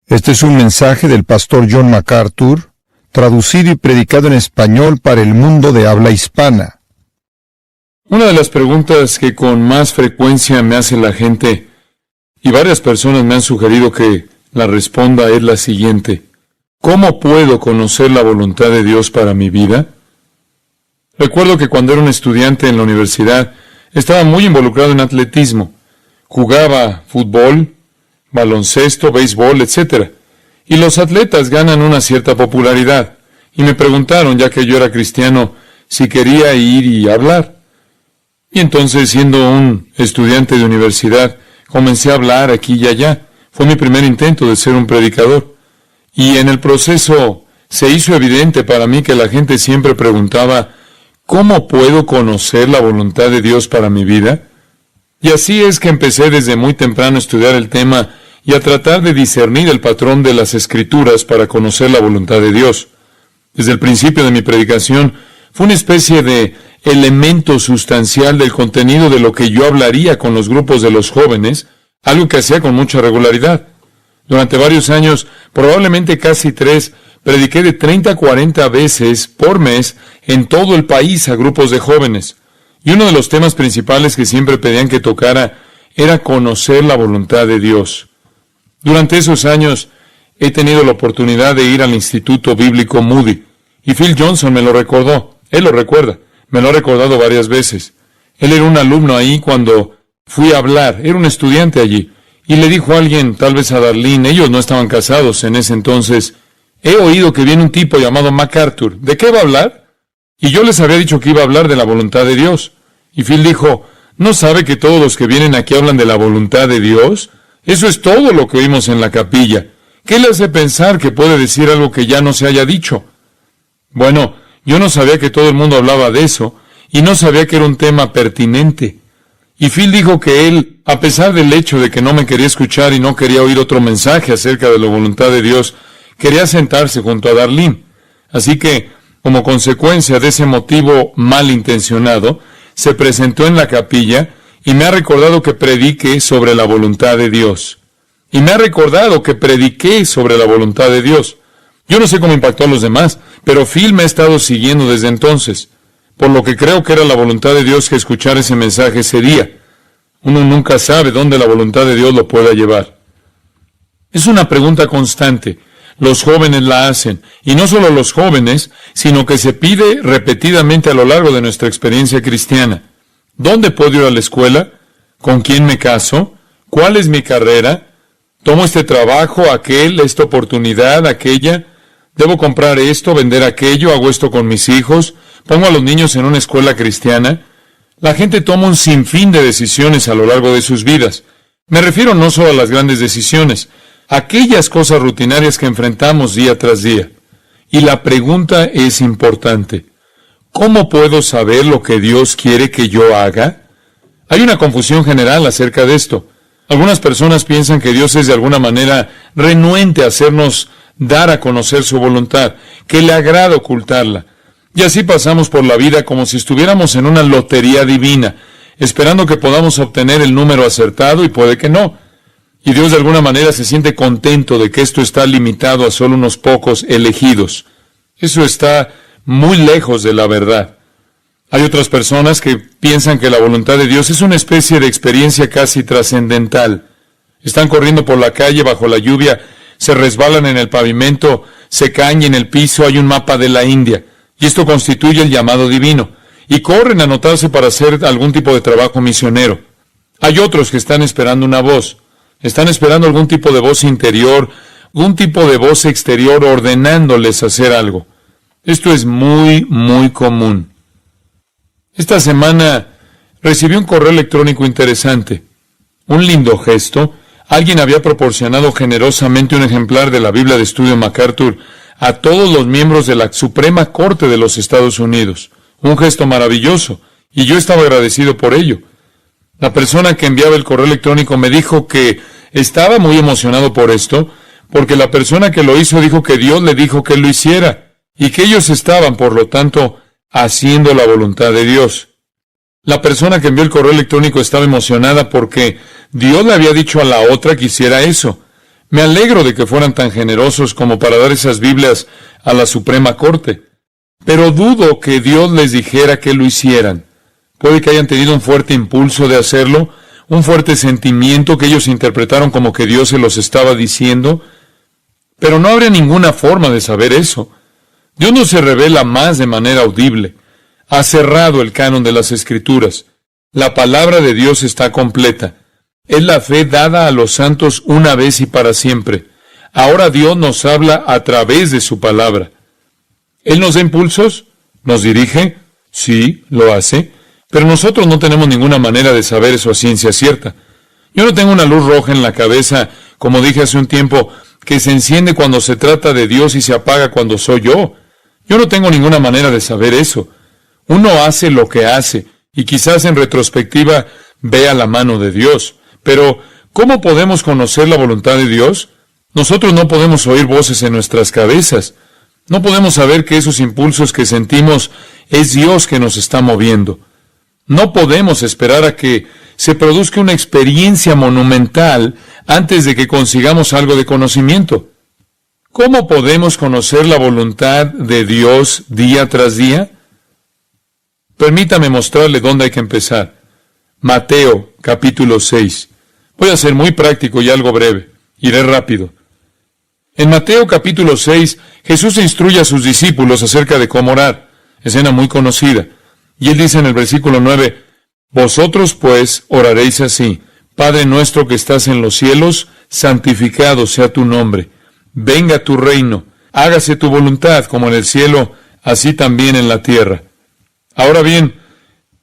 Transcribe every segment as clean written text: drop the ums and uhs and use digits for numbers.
Este es un mensaje del pastor John MacArthur, traducido y predicado en español para el mundo de habla hispana. Una de las preguntas que con más frecuencia me hace la gente, y varias personas me han sugerido que la responda, es la siguiente: ¿cómo puedo conocer la voluntad de Dios para mi vida? Recuerdo que cuando era un estudiante en la universidad, estaba muy involucrado en atletismo. Jugaba fútbol, baloncesto, béisbol, etc. Y los atletas ganan una cierta popularidad. Y me preguntaron, ya que yo era cristiano, si quería ir y hablar. Y entonces, siendo un estudiante de universidad, comencé a hablar aquí y allá. Fue mi primer intento de ser un predicador. Y en el proceso se hizo evidente para mí que la gente siempre preguntaba, ¿cómo puedo conocer la voluntad de Dios para mi vida? Y así es que empecé desde muy temprano a estudiar el tema y a tratar de discernir el patrón de las Escrituras para conocer la voluntad de Dios. Desde el principio de mi predicación, fue una especie de elemento sustancial del contenido de lo que yo hablaría con los grupos de los jóvenes, algo que hacía con mucha regularidad. Durante varios años, probablemente casi 3, prediqué de 30 a 40 veces por mes en todo el país a grupos de jóvenes. Y uno de los temas principales que siempre pedían que tocara era conocer la voluntad de Dios. Durante esos años he tenido la oportunidad de ir al Instituto Bíblico Moody, y Phil Johnson me lo recordó. Él lo recuerda. Me lo ha recordado varias veces. Él era un alumno ahí cuando fui a hablar. Era un estudiante allí. Y le dijo a alguien, tal vez a Darlene, ellos no estaban casados en ese entonces: he oído que viene un tipo llamado MacArthur. ¿De qué va a hablar? Y yo les había dicho que iba a hablar de la voluntad de Dios. Y Phil dijo, ¿no sabe que todos los que vienen aquí hablan de la voluntad de Dios? Eso es todo lo que oímos en la capilla. ¿Qué le hace pensar que puede decir algo que ya no se haya dicho? Bueno, yo no sabía que todo el mundo hablaba de eso, y no sabía que era un tema pertinente. Y Phil dijo que él, a pesar del hecho de que no me quería escuchar y no quería oír otro mensaje acerca de la voluntad de Dios, quería sentarse junto a Darlene. Así que, como consecuencia de ese motivo malintencionado, se presentó en la capilla y me ha recordado que prediqué sobre la voluntad de Dios. Y me ha recordado que prediqué sobre la voluntad de Dios. Yo no sé cómo impactó a los demás, pero Phil me ha estado siguiendo desde entonces, por lo que creo que era la voluntad de Dios que escuchar ese mensaje ese día. Uno nunca sabe dónde la voluntad de Dios lo pueda llevar. Es una pregunta constante. Los jóvenes la hacen, y no solo los jóvenes, sino que se pide repetidamente a lo largo de nuestra experiencia cristiana. ¿Dónde puedo ir a la escuela? ¿Con quién me caso? ¿Cuál es mi carrera? ¿Tomo este trabajo, aquel, esta oportunidad, aquella? ¿Debo comprar esto, vender aquello? ¿Hago esto con mis hijos? ¿Pongo a los niños en una escuela cristiana? La gente toma un sinfín de decisiones a lo largo de sus vidas. Me refiero no solo a las grandes decisiones, aquellas cosas rutinarias que enfrentamos día tras día. Y la pregunta es importante. ¿Cómo puedo saber lo que Dios quiere que yo haga? Hay una confusión general acerca de esto. Algunas personas piensan que Dios es de alguna manera renuente a hacernos dar a conocer su voluntad, que le agrada ocultarla. Y así pasamos por la vida como si estuviéramos en una lotería divina, esperando que podamos obtener el número acertado, y puede que no. Y Dios de alguna manera se siente contento de que esto está limitado a solo unos pocos elegidos. Eso está muy lejos de la verdad. Hay otras personas que piensan que la voluntad de Dios es una especie de experiencia casi trascendental. Están corriendo por la calle bajo la lluvia, se resbalan en el pavimento, se caen y en el piso hay un mapa de la India, y esto constituye el llamado divino, y corren a anotarse para hacer algún tipo de trabajo misionero. Hay otros que están esperando una voz. Están esperando algún tipo de voz interior, algún tipo de voz exterior ordenándoles hacer algo. Esto es muy, muy común. Esta semana recibí un correo electrónico interesante. Un lindo gesto. Alguien había proporcionado generosamente un ejemplar de la Biblia de Estudio MacArthur a todos los miembros de la Suprema Corte de los Estados Unidos. Un gesto maravilloso, y yo estaba agradecido por ello. La persona que enviaba el correo electrónico me dijo que estaba muy emocionado por esto, porque la persona que lo hizo dijo que Dios le dijo que lo hiciera, y que ellos estaban, por lo tanto, haciendo la voluntad de Dios. La persona que envió el correo electrónico estaba emocionada porque Dios le había dicho a la otra que hiciera eso. Me alegro de que fueran tan generosos como para dar esas Biblias a la Suprema Corte. Pero dudo que Dios les dijera que lo hicieran. Puede que hayan tenido un fuerte impulso de hacerlo, un fuerte sentimiento que ellos interpretaron como que Dios se los estaba diciendo, pero no habría ninguna forma de saber eso. Dios no se revela más de manera audible. Ha cerrado el canon de las Escrituras. La palabra de Dios está completa. Es la fe dada a los santos una vez y para siempre. Ahora Dios nos habla a través de su palabra. ¿Él nos da impulsos? ¿Nos dirige? Sí, lo hace. Pero nosotros no tenemos ninguna manera de saber eso a ciencia cierta. Yo no tengo una luz roja en la cabeza, como dije hace un tiempo, que se enciende cuando se trata de Dios y se apaga cuando soy yo. Yo no tengo ninguna manera de saber eso. Uno hace lo que hace, y quizás en retrospectiva vea la mano de Dios. Pero, ¿cómo podemos conocer la voluntad de Dios? Nosotros no podemos oír voces en nuestras cabezas. No podemos saber que esos impulsos que sentimos es Dios que nos está moviendo. No podemos esperar a que se produzca una experiencia monumental antes de que consigamos algo de conocimiento. ¿Cómo podemos conocer la voluntad de Dios día tras día? Permítame mostrarle dónde hay que empezar. Mateo, capítulo 6. Voy a ser muy práctico y algo breve. Iré rápido. En Mateo, capítulo 6, Jesús instruye a sus discípulos acerca de cómo orar. Escena muy conocida. Y él dice en el versículo 9, Vosotros pues oraréis así, Padre nuestro que estás en los cielos, santificado sea tu nombre. Venga tu reino, hágase tu voluntad como en el cielo, así también en la tierra. Ahora bien,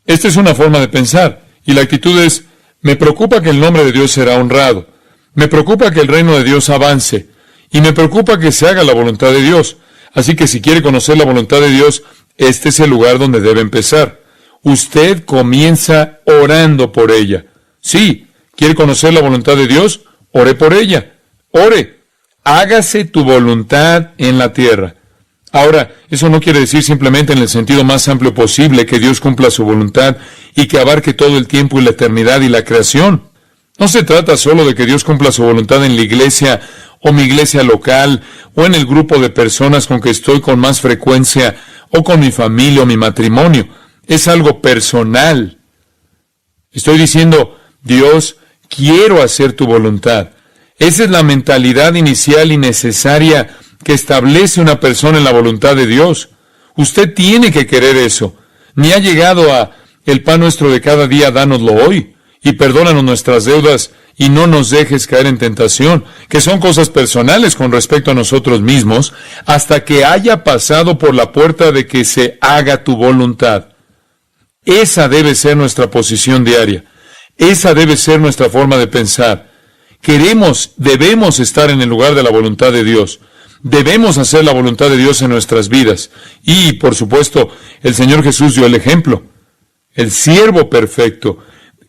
esta es una forma de pensar, y la actitud es, me preocupa que el nombre de Dios será honrado, me preocupa que el reino de Dios avance, y me preocupa que se haga la voluntad de Dios. Así que si quiere conocer la voluntad de Dios, este es el lugar donde debe empezar. Usted comienza orando por ella. Sí, ¿quiere conocer la voluntad de Dios? Ore por ella. Ore. Hágase tu voluntad en la tierra. Ahora, eso no quiere decir simplemente en el sentido más amplio posible que Dios cumpla su voluntad y que abarque todo el tiempo y la eternidad y la creación. No se trata solo de que Dios cumpla su voluntad en la iglesia o mi iglesia local o en el grupo de personas con que estoy con más frecuencia o con mi familia o mi matrimonio. Es algo personal. Estoy diciendo, Dios, quiero hacer tu voluntad. Esa es la mentalidad inicial y necesaria que establece una persona en la voluntad de Dios. Usted tiene que querer eso. Ni ha llegado a el pan nuestro de cada día, dánoslo hoy, y perdónanos nuestras deudas, y no nos dejes caer en tentación, que son cosas personales con respecto a nosotros mismos, hasta que haya pasado por la puerta de que se haga tu voluntad. Esa debe ser nuestra posición diaria. Esa debe ser nuestra forma de pensar. Debemos estar en el lugar de la voluntad de Dios. Debemos hacer la voluntad de Dios en nuestras vidas. Y, por supuesto, el Señor Jesús dio el ejemplo. El siervo perfecto,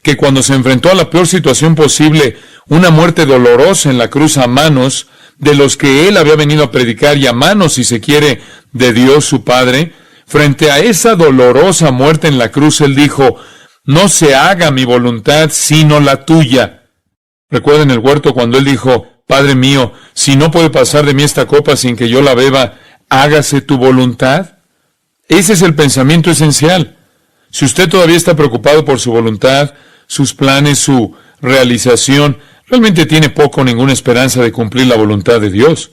que cuando se enfrentó a la peor situación posible, una muerte dolorosa en la cruz a manos de los que él había venido a predicar y a manos, si se quiere, de Dios su Padre, frente a esa dolorosa muerte en la cruz, él dijo, no se haga mi voluntad sino la tuya. Recuerden el huerto cuando él dijo, Padre mío, si no puede pasar de mí esta copa sin que yo la beba, hágase tu voluntad. Ese es el pensamiento esencial. Si usted todavía está preocupado por su voluntad, sus planes, su realización, realmente tiene poco o ninguna esperanza de cumplir la voluntad de Dios.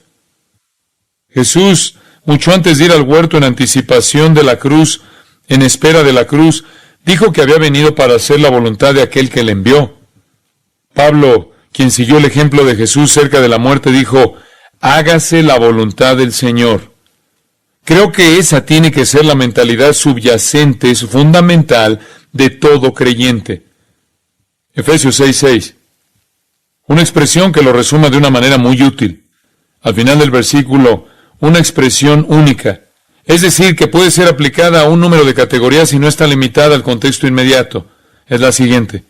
Jesús, mucho antes de ir al huerto en anticipación de la cruz, en espera de la cruz, dijo que había venido para hacer la voluntad de aquel que le envió. Pablo, quien siguió el ejemplo de Jesús cerca de la muerte, dijo, hágase la voluntad del Señor. Creo que esa tiene que ser la mentalidad subyacente, es fundamental de todo creyente. Efesios 6:6. Una expresión que lo resuma de una manera muy útil. Al final del versículo, una expresión única. Es decir, que puede ser aplicada a un número de categorías y no está limitada al contexto inmediato. Es la siguiente.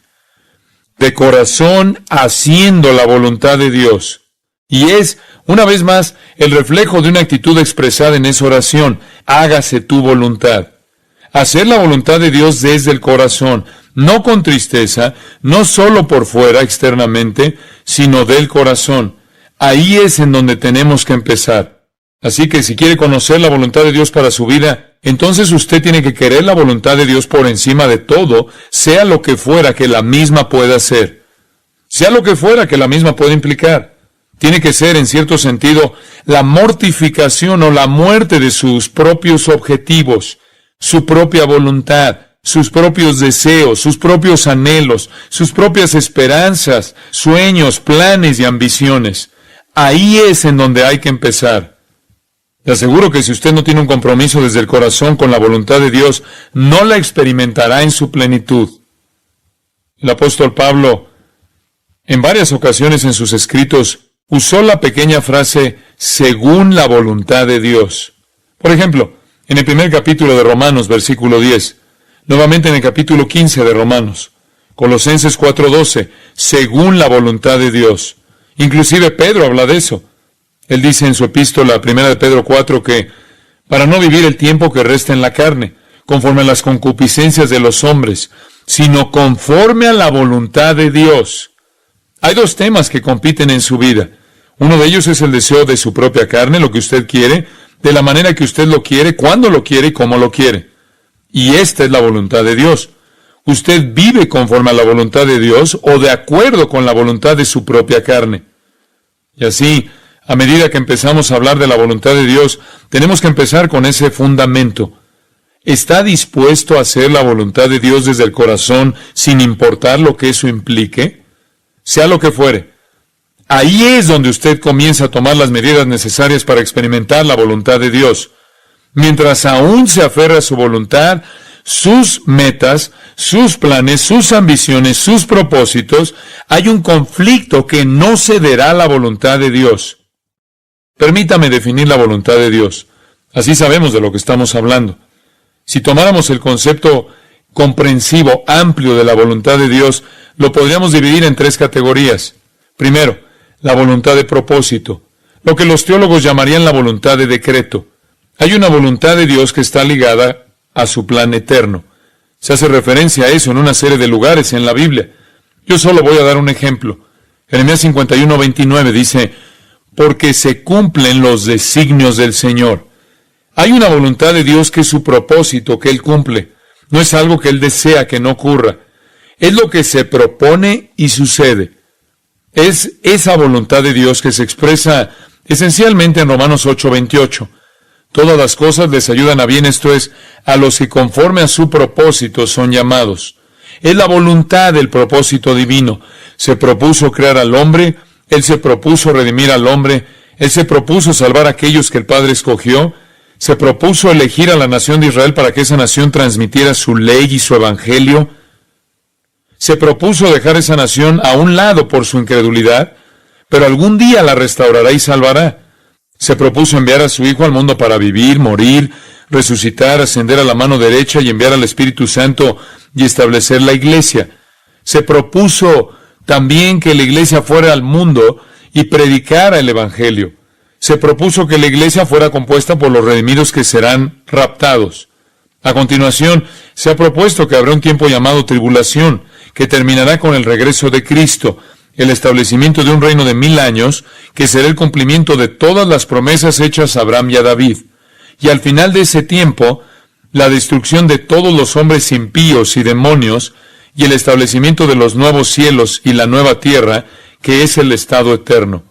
De corazón haciendo la voluntad de Dios. Y es, una vez más, el reflejo de una actitud expresada en esa oración. Hágase tu voluntad. Hacer la voluntad de Dios desde el corazón, no con tristeza, no solo por fuera, externamente, sino del corazón. Ahí es en donde tenemos que empezar. Así que si quiere conocer la voluntad de Dios para su vida, entonces usted tiene que querer la voluntad de Dios por encima de todo, sea lo que fuera que la misma pueda ser. Sea lo que fuera que la misma pueda implicar. Tiene que ser, en cierto sentido, la mortificación o la muerte de sus propios objetivos, su propia voluntad, sus propios deseos, sus propios anhelos, sus propias esperanzas, sueños, planes y ambiciones. Ahí es en donde hay que empezar. Le aseguro que si usted no tiene un compromiso desde el corazón con la voluntad de Dios, no la experimentará en su plenitud. El apóstol Pablo, en varias ocasiones en sus escritos, usó la pequeña frase, según la voluntad de Dios. Por ejemplo, en el primer capítulo de Romanos, versículo 10, nuevamente en el capítulo 15 de Romanos, Colosenses 4:12, según la voluntad de Dios. Inclusive Pedro habla de eso. Él dice en su epístola, 1 de Pedro 4, que para no vivir el tiempo que resta en la carne, conforme a las concupiscencias de los hombres, sino conforme a la voluntad de Dios. Hay dos temas que compiten en su vida. Uno de ellos es el deseo de su propia carne, lo que usted quiere, de la manera que usted lo quiere, cuándo lo quiere y cómo lo quiere. Y esta es la voluntad de Dios. Usted vive conforme a la voluntad de Dios o de acuerdo con la voluntad de su propia carne. Y así, a medida que empezamos a hablar de la voluntad de Dios, tenemos que empezar con ese fundamento. ¿Está dispuesto a hacer la voluntad de Dios desde el corazón sin importar lo que eso implique? Sea lo que fuere. Ahí es donde usted comienza a tomar las medidas necesarias para experimentar la voluntad de Dios. Mientras aún se aferra a su voluntad, sus metas, sus planes, sus ambiciones, sus propósitos, hay un conflicto que no cederá a la voluntad de Dios. Permítame definir la voluntad de Dios. Así sabemos de lo que estamos hablando. Si tomáramos el concepto comprensivo, amplio de la voluntad de Dios, lo podríamos dividir en tres categorías. Primero, la voluntad de propósito, lo que los teólogos llamarían la voluntad de decreto. Hay una voluntad de Dios que está ligada a su plan eterno. Se hace referencia a eso en una serie de lugares en la Biblia. Yo solo voy a dar un ejemplo. Jeremías 51:29 dice, porque se cumplen los designios del Señor. Hay una voluntad de Dios que es su propósito, que Él cumple. No es algo que Él desea que no ocurra. Es lo que se propone y sucede. Es esa voluntad de Dios que se expresa esencialmente en Romanos 8:28. Todas las cosas les ayudan a bien, esto es, a los que conforme a su propósito son llamados. Es la voluntad del propósito divino. Se propuso crear al hombre, Él se propuso redimir al hombre, Él se propuso salvar a aquellos que el Padre escogió, se propuso elegir a la nación de Israel para que esa nación transmitiera su ley y su evangelio. Se propuso dejar esa nación a un lado por su incredulidad, pero algún día la restaurará y salvará. Se propuso enviar a su Hijo al mundo para vivir, morir, resucitar, ascender a la mano derecha y enviar al Espíritu Santo y establecer la iglesia. Se propuso también que la iglesia fuera al mundo y predicara el evangelio. Se propuso que la iglesia fuera compuesta por los redimidos que serán raptados. A continuación, se ha propuesto que habrá un tiempo llamado tribulación, que terminará con el regreso de Cristo, el establecimiento de un reino de 1000 años, que será el cumplimiento de todas las promesas hechas a Abraham y a David. Y al final de ese tiempo, la destrucción de todos los hombres impíos y demonios, y el establecimiento de los nuevos cielos y la nueva tierra, que es el estado eterno.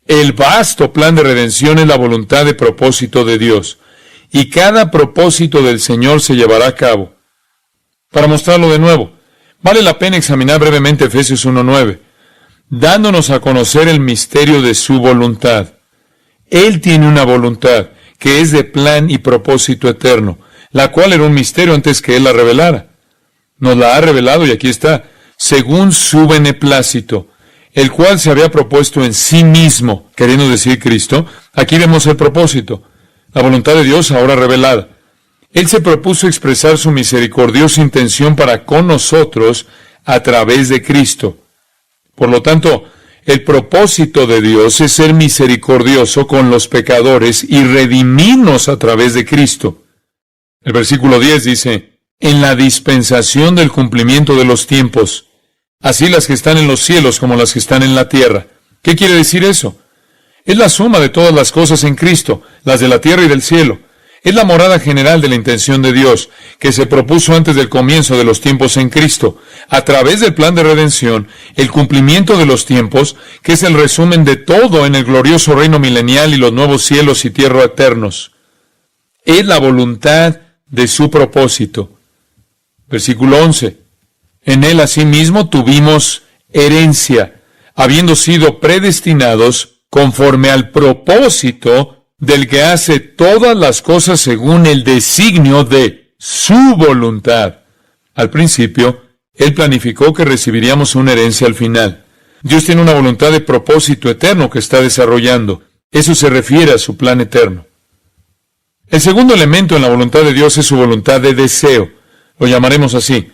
El vasto plan de redención es la voluntad de propósito de Dios, y cada propósito del Señor se llevará a cabo. Para mostrarlo de nuevo, vale la pena examinar brevemente Efesios 1:9, dándonos a conocer el misterio de su voluntad. Él tiene una voluntad que es de plan y propósito eterno, la cual era un misterio antes que Él la revelara. Nos la ha revelado y aquí está, según su beneplácito, el cual se había propuesto en sí mismo, queriendo decir Cristo. Aquí vemos el propósito, la voluntad de Dios ahora revelada. Él se propuso expresar su misericordiosa intención para con nosotros a través de Cristo. Por lo tanto, el propósito de Dios es ser misericordioso con los pecadores y redimirnos a través de Cristo. El versículo 10 dice, en la dispensación del cumplimiento de los tiempos, así las que están en los cielos como las que están en la tierra. ¿Qué quiere decir eso? Es la suma de todas las cosas en Cristo, las de la tierra y del cielo. Es la morada general de la intención de Dios, que se propuso antes del comienzo de los tiempos en Cristo, a través del plan de redención, el cumplimiento de los tiempos, que es el resumen de todo en el glorioso reino milenial y los nuevos cielos y tierra eternos. Es la voluntad de su propósito. Versículo 11. En él asimismo tuvimos herencia, habiendo sido predestinados conforme al propósito del que hace todas las cosas según el designio de su voluntad. Al principio, Él planificó que recibiríamos una herencia al final. Dios tiene una voluntad de propósito eterno que está desarrollando. Eso se refiere a su plan eterno. El segundo elemento en la voluntad de Dios es su voluntad de deseo. Lo llamaremos así.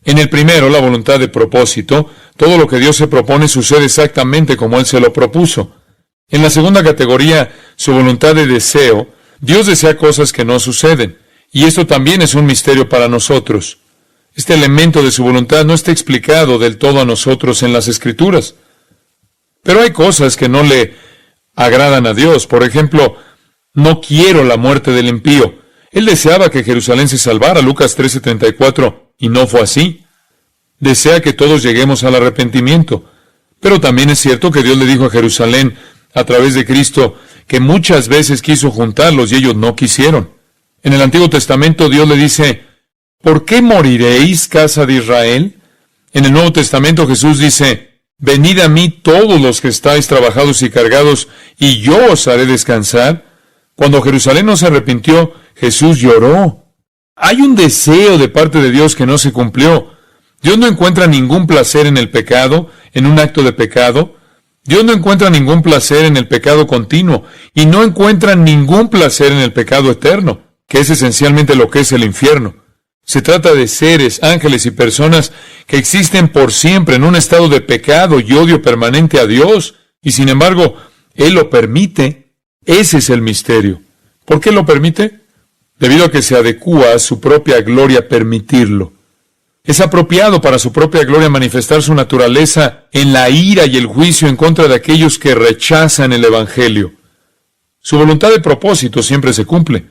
En el primero, la voluntad de propósito, todo lo que Dios se propone sucede exactamente como Él se lo propuso. En la segunda categoría, su voluntad de deseo, Dios desea cosas que no suceden, y esto también es un misterio para nosotros. Este elemento de su voluntad no está explicado del todo a nosotros en las Escrituras. Pero hay cosas que no le agradan a Dios. Por ejemplo, no quiero la muerte del impío. Él deseaba que Jerusalén se salvara, Lucas 13:34, y no fue así. Desea que todos lleguemos al arrepentimiento. Pero también es cierto que Dios le dijo a Jerusalén, a través de Cristo, que muchas veces quiso juntarlos y ellos no quisieron. En el Antiguo Testamento Dios le dice, ¿por qué moriréis, casa de Israel? En el Nuevo Testamento Jesús dice, venid a mí todos los que estáis trabajados y cargados, y yo os haré descansar. Cuando Jerusalén no se arrepintió, Jesús lloró. Hay un deseo de parte de Dios que no se cumplió. Dios no encuentra ningún placer en el pecado, en un acto de pecado. Dios no encuentra ningún placer en el pecado continuo, y no encuentra ningún placer en el pecado eterno, que es esencialmente lo que es el infierno. Se trata de seres, ángeles y personas que existen por siempre en un estado de pecado y odio permanente a Dios, y sin embargo, Él lo permite. Ese es el misterio. ¿Por qué lo permite? Debido a que se adecúa a su propia gloria permitirlo. Es apropiado para su propia gloria manifestar su naturaleza en la ira y el juicio en contra de aquellos que rechazan el Evangelio. Su voluntad de propósito siempre se cumple.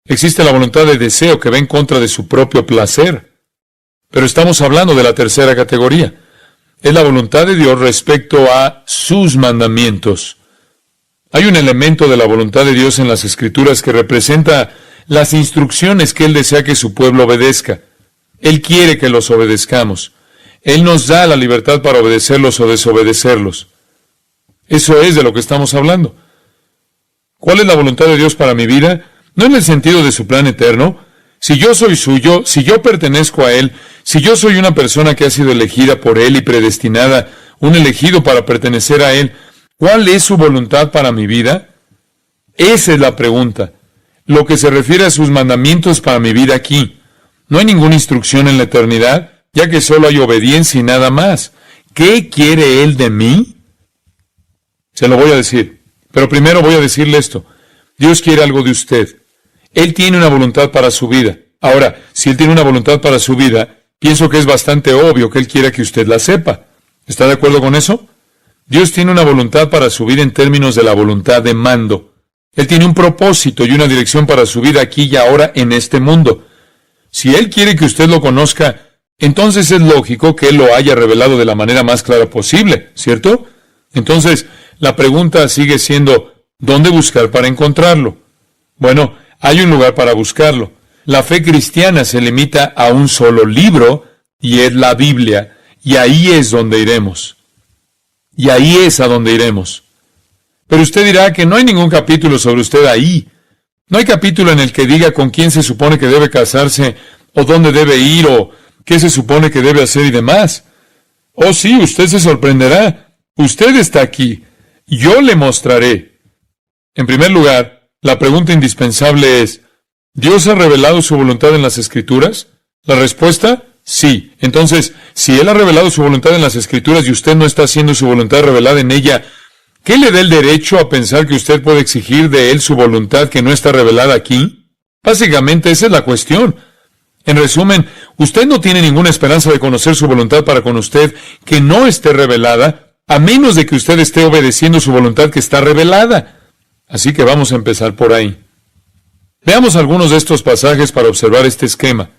Existe la voluntad de deseo que va en contra de su propio placer. Pero estamos hablando de la tercera categoría. Es la voluntad de Dios respecto a sus mandamientos. Hay un elemento de la voluntad de Dios en las Escrituras que representa las instrucciones que Él desea que su pueblo obedezca. Él quiere que los obedezcamos. Él nos da la libertad para obedecerlos o desobedecerlos. Eso es de lo que estamos hablando. ¿Cuál es la voluntad de Dios para mi vida? No en el sentido de su plan eterno. Si yo soy suyo, si yo pertenezco a Él, si yo soy una persona que ha sido elegida por Él y predestinada, un elegido para pertenecer a Él, ¿cuál es su voluntad para mi vida? Esa es la pregunta. Lo que se refiere a sus mandamientos para mi vida aquí. No hay ninguna instrucción en la eternidad, ya que solo hay obediencia y nada más. ¿Qué quiere Él de mí? Se lo voy a decir. Pero primero voy a decirle esto. Dios quiere algo de usted. Él tiene una voluntad para su vida. Ahora, si Él tiene una voluntad para su vida, pienso que es bastante obvio que Él quiera que usted la sepa. ¿Está de acuerdo con eso? Dios tiene una voluntad para su vida en términos de la voluntad de mando. Él tiene un propósito y una dirección para su vida aquí y ahora en este mundo. Si Él quiere que usted lo conozca, entonces es lógico que Él lo haya revelado de la manera más clara posible, ¿cierto? Entonces, la pregunta sigue siendo, ¿dónde buscar para encontrarlo? Bueno, hay un lugar para buscarlo. La fe cristiana se limita a un solo libro, y es la Biblia, y ahí es donde iremos. Y ahí es a donde iremos. Pero usted dirá que no hay ningún capítulo sobre usted ahí. No hay capítulo en el que diga con quién se supone que debe casarse, o dónde debe ir, o qué se supone que debe hacer y demás. Oh sí, usted se sorprenderá. Usted está aquí. Yo le mostraré. En primer lugar, la pregunta indispensable es, ¿Dios ha revelado su voluntad en las Escrituras? La respuesta, sí. Entonces, si Él ha revelado su voluntad en las Escrituras y usted no está haciendo su voluntad revelada en ella, ¿qué le da el derecho a pensar que usted puede exigir de Él su voluntad que no está revelada aquí? Básicamente esa es la cuestión. En resumen, usted no tiene ninguna esperanza de conocer su voluntad para con usted que no esté revelada, a menos de que usted esté obedeciendo su voluntad que está revelada. Así que vamos a empezar por ahí. Veamos algunos de estos pasajes para observar este esquema.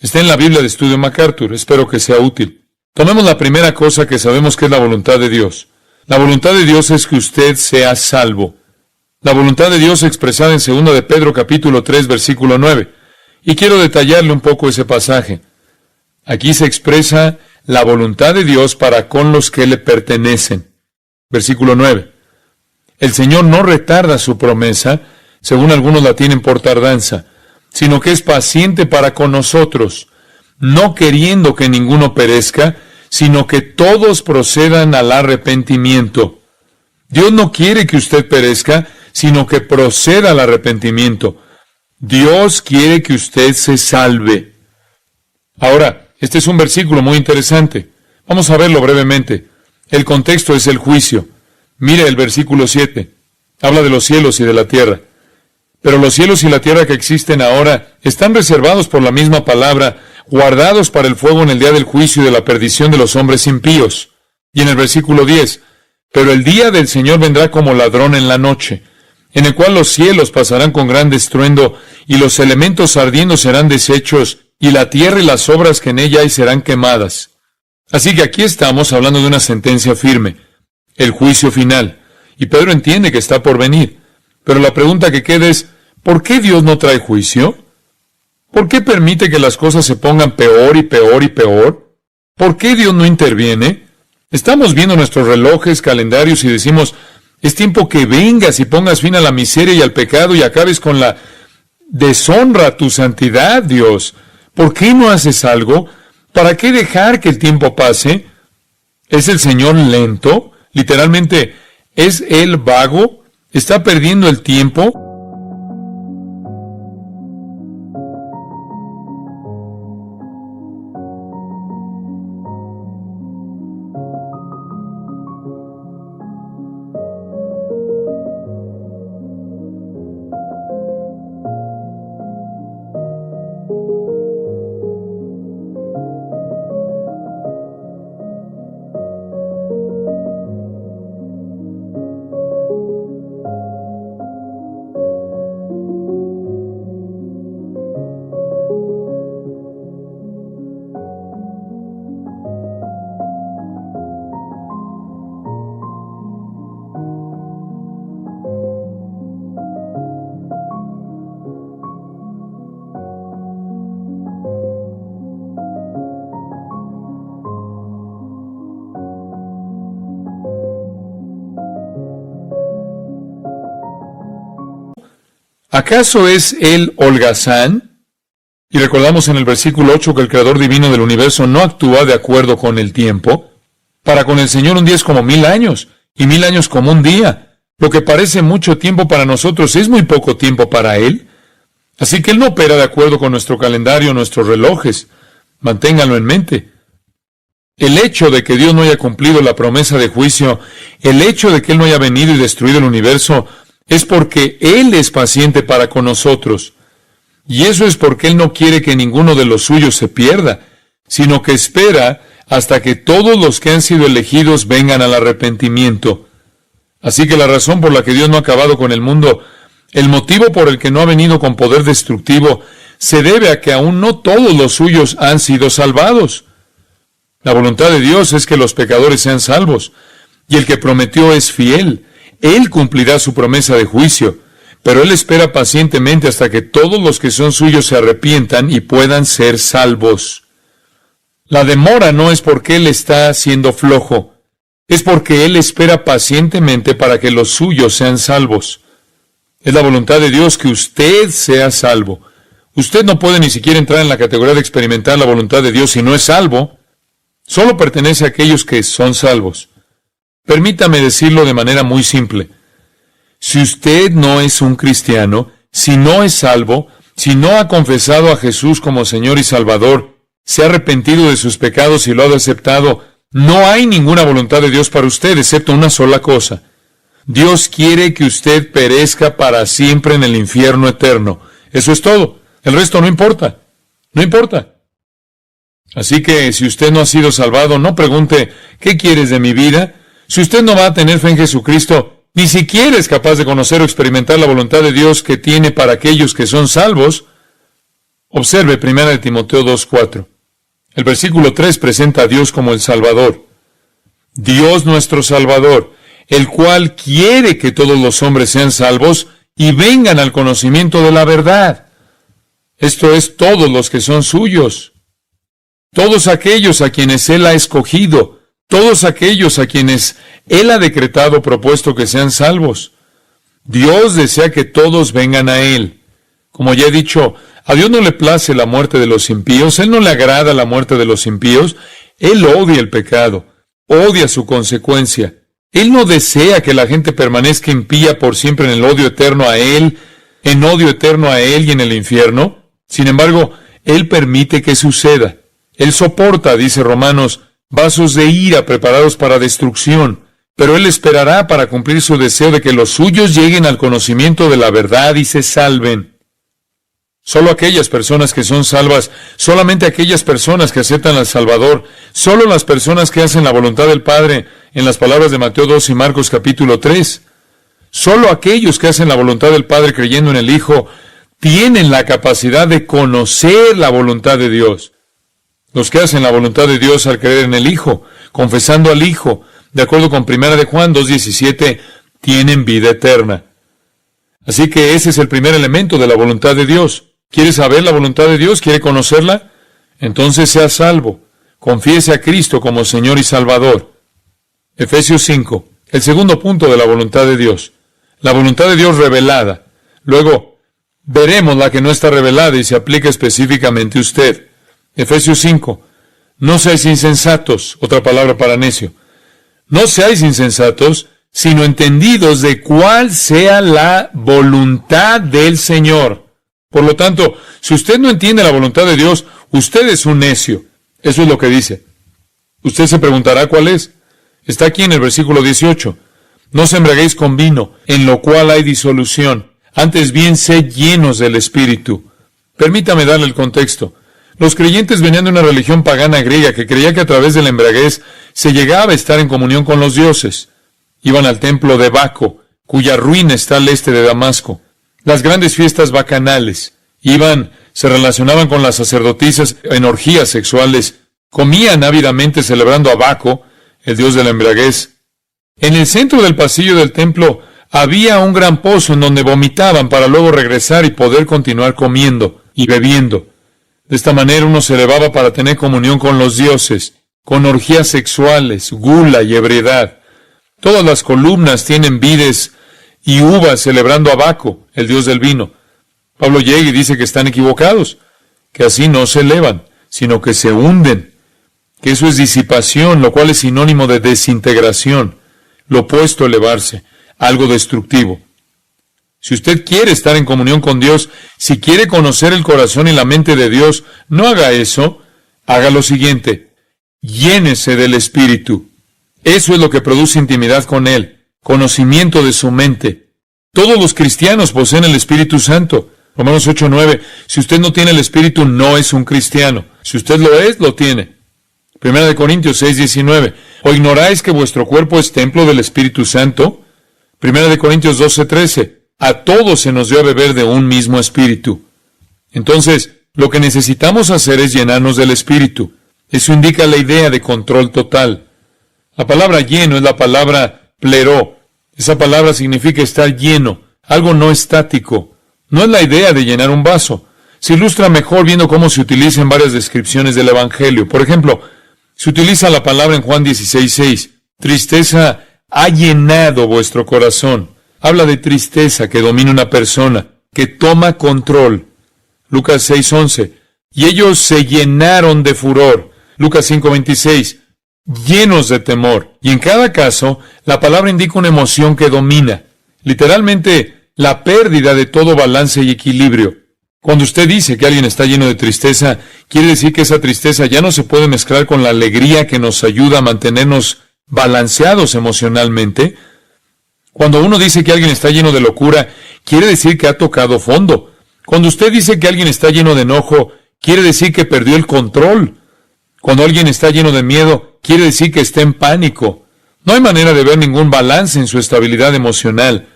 Está en la Biblia de Estudio MacArthur. Espero que sea útil. Tomemos la primera cosa que sabemos que es la voluntad de Dios. La voluntad de Dios es que usted sea salvo. La voluntad de Dios expresada en 2 de Pedro capítulo 3 versículo 9. Y quiero detallarle un poco ese pasaje. Aquí se expresa la voluntad de Dios para con los que le pertenecen. Versículo 9. El Señor no retarda su promesa, según algunos la tienen por tardanza, sino que es paciente para con nosotros, no queriendo que ninguno perezca, sino que todos procedan al arrepentimiento. Dios no quiere que usted perezca, sino que proceda al arrepentimiento. Dios quiere que usted se salve. Ahora, este es un versículo muy interesante. Vamos a verlo brevemente. El contexto es el juicio. Mire el versículo 7. Habla de los cielos y de la tierra. Pero los cielos y la tierra que existen ahora están reservados por la misma palabra, guardados para el fuego en el día del juicio y de la perdición de los hombres impíos. Y en el versículo 10, pero el día del Señor vendrá como ladrón en la noche, en el cual los cielos pasarán con gran estruendo, y los elementos ardiendo serán deshechos, y la tierra y las obras que en ella hay serán quemadas. Así que aquí estamos hablando de una sentencia firme, el juicio final, y Pedro entiende que está por venir. Pero la pregunta que queda es, ¿por qué Dios no trae juicio? ¿Por qué permite que las cosas se pongan peor y peor y peor? ¿Por qué Dios no interviene? Estamos viendo nuestros relojes, calendarios y decimos, es tiempo que vengas y pongas fin a la miseria y al pecado y acabes con la deshonra a tu santidad, Dios. ¿Por qué no haces algo? ¿Para qué dejar que el tiempo pase? ¿Es el Señor lento? Literalmente, ¿es Él vago? ¿Está perdiendo el tiempo? ¿Acaso es Él holgazán? Y recordamos en el versículo 8 que el Creador divino del universo no actúa de acuerdo con el tiempo. Para con el Señor un día es como 1000 años, y 1000 años como un día. Lo que parece mucho tiempo para nosotros es muy poco tiempo para Él. Así que Él no opera de acuerdo con nuestro calendario, nuestros relojes. Manténganlo en mente. El hecho de que Dios no haya cumplido la promesa de juicio, el hecho de que Él no haya venido y destruido el universo, es porque Él es paciente para con nosotros. Y eso es porque Él no quiere que ninguno de los suyos se pierda, sino que espera hasta que todos los que han sido elegidos vengan al arrepentimiento. Así que la razón por la que Dios no ha acabado con el mundo, el motivo por el que no ha venido con poder destructivo, se debe a que aún no todos los suyos han sido salvados. La voluntad de Dios es que los pecadores sean salvos, y el que prometió es fiel. Él cumplirá su promesa de juicio, pero Él espera pacientemente hasta que todos los que son suyos se arrepientan y puedan ser salvos. La demora no es porque Él está siendo flojo, es porque Él espera pacientemente para que los suyos sean salvos. Es la voluntad de Dios que usted sea salvo. Usted no puede ni siquiera entrar en la categoría de experimentar la voluntad de Dios si no es salvo. Solo pertenece a aquellos que son salvos. Permítame decirlo de manera muy simple. Si usted no es un cristiano, si no es salvo, si no ha confesado a Jesús como Señor y Salvador, se ha arrepentido de sus pecados y lo ha aceptado, no hay ninguna voluntad de Dios para usted, excepto una sola cosa. Dios quiere que usted perezca para siempre en el infierno eterno. Eso es todo. El resto no importa. No importa. Así que si usted no ha sido salvado, no pregunte, ¿qué quieres de mi vida? Si usted no va a tener fe en Jesucristo, ni siquiera es capaz de conocer o experimentar la voluntad de Dios que tiene para aquellos que son salvos. Observe 1 Timoteo 2:4. El versículo 3 presenta a Dios como el Salvador. Dios nuestro Salvador, el cual quiere que todos los hombres sean salvos y vengan al conocimiento de la verdad. Esto es, todos los que son suyos. Todos aquellos a quienes Él ha escogido. Todos aquellos a quienes Él ha decretado, propuesto que sean salvos. Dios desea que todos vengan a Él. Como ya he dicho, a Dios no le place la muerte de los impíos. Él no le agrada la muerte de los impíos. Él odia el pecado. Odia su consecuencia. Él no desea que la gente permanezca impía por siempre en el odio eterno a Él, en odio eterno a Él y en el infierno. Sin embargo, Él permite que suceda. Él soporta, dice Romanos, vasos de ira preparados para destrucción, pero Él esperará para cumplir su deseo de que los suyos lleguen al conocimiento de la verdad y se salven. Solo aquellas personas que son salvas, solamente aquellas personas que aceptan al Salvador, solo las personas que hacen la voluntad del Padre, en las palabras de Mateo 2 y Marcos capítulo 3. Solo aquellos que hacen la voluntad del Padre creyendo en el Hijo, tienen la capacidad de conocer la voluntad de Dios. Los que hacen la voluntad de Dios al creer en el Hijo, confesando al Hijo, de acuerdo con 1 de Juan 2:17, tienen vida eterna. Así que ese es el primer elemento de la voluntad de Dios. ¿Quiere saber la voluntad de Dios? ¿Quiere conocerla? Entonces sea salvo. Confiese a Cristo como Señor y Salvador. Efesios 5. El segundo punto de la voluntad de Dios. La voluntad de Dios revelada. Luego, veremos la que no está revelada y se aplica específicamente a usted. Efesios 5. No seáis insensatos. Otra palabra para necio. No seáis insensatos, sino entendidos de cuál sea la voluntad del Señor. Por lo tanto, si usted no entiende la voluntad de Dios, usted es un necio. Eso es lo que dice. Usted se preguntará cuál es. Está aquí en el versículo 18. No os embriaguéis con vino, en lo cual hay disolución. Antes bien, sed llenos del Espíritu. Permítame darle el contexto. Los creyentes venían de una religión pagana griega que creía que a través de la embriaguez se llegaba a estar en comunión con los dioses. Iban al templo de Baco, cuya ruina está al este de Damasco. Las grandes fiestas bacanales. Se relacionaban con las sacerdotisas en orgías sexuales. Comían ávidamente celebrando a Baco, el dios de la embriaguez. En el centro del pasillo del templo había un gran pozo en donde vomitaban para luego regresar y poder continuar comiendo y bebiendo. De esta manera uno se elevaba para tener comunión con los dioses, con orgías sexuales, gula y ebriedad. Todas las columnas tienen vides y uvas celebrando a Baco, el dios del vino. Pablo llega y dice que están equivocados, que así no se elevan, sino que se hunden, que eso es disipación, lo cual es sinónimo de desintegración, lo opuesto a elevarse, algo destructivo. Si usted quiere estar en comunión con Dios, si quiere conocer el corazón y la mente de Dios, no haga eso, haga lo siguiente: llénese del Espíritu. Eso es lo que produce intimidad con Él, conocimiento de su mente. Todos los cristianos poseen el Espíritu Santo. Romanos 8:9. Si usted no tiene el Espíritu, no es un cristiano. Si usted lo es, lo tiene. 1 Corintios 6:19. ¿O ignoráis que vuestro cuerpo es templo del Espíritu Santo? 1 Corintios 12:13. A todos se nos dio a beber de un mismo Espíritu. Entonces, lo que necesitamos hacer es llenarnos del Espíritu. Eso indica la idea de control total. La palabra lleno es la palabra pleró. Esa palabra significa estar lleno, algo no estático. No es la idea de llenar un vaso. Se ilustra mejor viendo cómo se utiliza en varias descripciones del Evangelio. Por ejemplo, se utiliza la palabra en Juan 16:6. Tristeza ha llenado vuestro corazón. Habla de tristeza que domina una persona, que toma control. Lucas 6:11. Y ellos se llenaron de furor. Lucas 5:26. Llenos de temor. Y en cada caso, la palabra indica una emoción que domina. Literalmente, la pérdida de todo balance y equilibrio. Cuando usted dice que alguien está lleno de tristeza, quiere decir que esa tristeza ya no se puede mezclar con la alegría que nos ayuda a mantenernos balanceados emocionalmente. Cuando uno dice que alguien está lleno de locura, quiere decir que ha tocado fondo. Cuando usted dice que alguien está lleno de enojo, quiere decir que perdió el control. Cuando alguien está lleno de miedo, quiere decir que está en pánico. No hay manera de ver ningún balance en su estabilidad emocional.